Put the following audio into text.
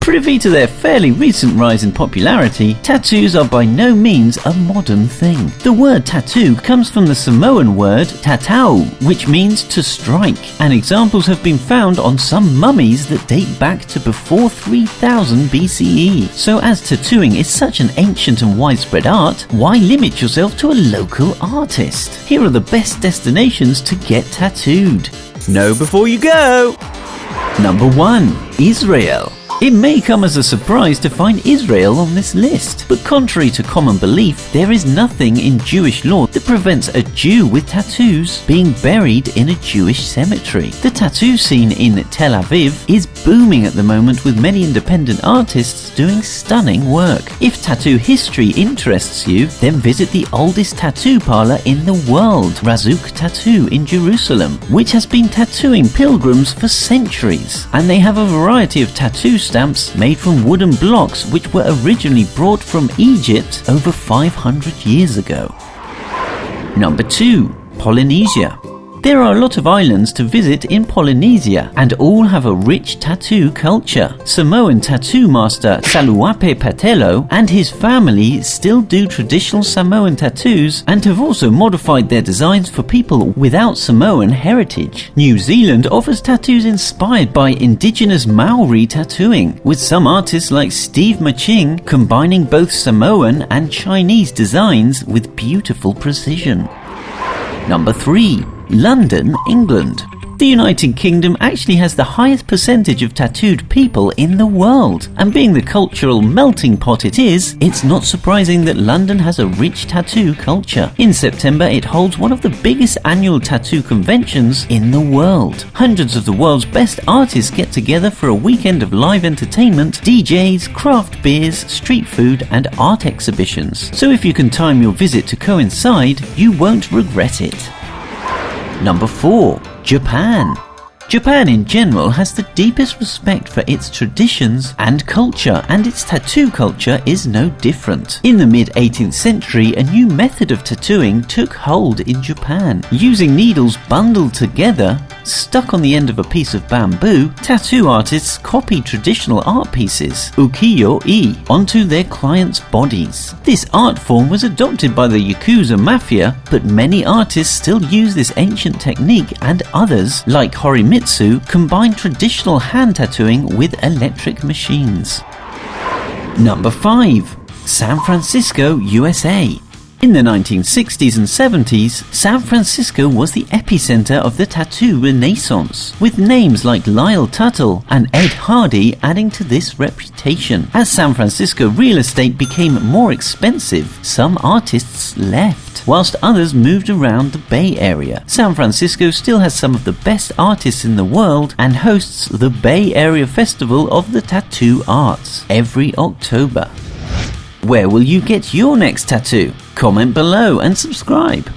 Privy to their fairly recent rise in popularity, tattoos are by no means a modern thing. The word tattoo comes from the Samoan word Tatau, which means to strike, and examples have been found on some mummies that date back to before 3000 BCE. So as tattooing is such an ancient and widespread art, why limit yourself to a local artist? Here are the best destinations to get tattooed. Know before you go! Number 1. Israel. It may come as a surprise to find Israel on this list, but contrary to common belief, there is nothing in Jewish law that prevents a Jew with tattoos being buried in a Jewish cemetery. The tattoo scene in Tel Aviv is booming at the moment, with many independent artists doing stunning work. If tattoo history interests you, then visit the oldest tattoo parlour in the world, Razzouk Tattoo in Jerusalem, which has been tattooing pilgrims for centuries, and they have a variety of tattoo stamps made from wooden blocks which were originally brought from Egypt over 500 years ago. Number 2. Polynesia. There are a lot of islands to visit in Polynesia, and all have a rich tattoo culture. Samoan tattoo master Saluape Patelo and his family still do traditional Samoan tattoos and have also modified their designs for people without Samoan heritage. New Zealand offers tattoos inspired by indigenous Maori tattooing, with some artists like Steve Maching combining both Samoan and Chinese designs with beautiful precision. Number 3. London, England. The United Kingdom actually has the highest percentage of tattooed people in the world, and being the cultural melting pot it is, it's not surprising that London has a rich tattoo culture. In September, it holds one of the biggest annual tattoo conventions in the world. Hundreds of the world's best artists get together for a weekend of live entertainment, DJs, craft beers, street food, and art exhibitions. So if you can time your visit to coincide, you won't regret it. Number 4. Japan. Japan in general has the deepest respect for its traditions and culture, and its tattoo culture is no different. In the mid-18th century, a new method of tattooing took hold in Japan. Using needles bundled together, stuck on the end of a piece of bamboo, tattoo artists copied traditional art pieces, ukiyo-e, onto their clients' bodies. This art form was adopted by the Yakuza Mafia, but many artists still use this ancient technique, and others, like Horimitsu, combine traditional hand tattooing with electric machines. Number 5. San Francisco, USA. In the 1960s and 70s, San Francisco was the epicenter of the tattoo renaissance, with names like Lyle Tuttle and Ed Hardy adding to this reputation. As San Francisco real estate became more expensive, some artists left, whilst others moved around the Bay Area. San Francisco still has some of the best artists in the world and hosts the Bay Area Festival of the Tattoo Arts every October. Where will you get your next tattoo? Comment below and subscribe.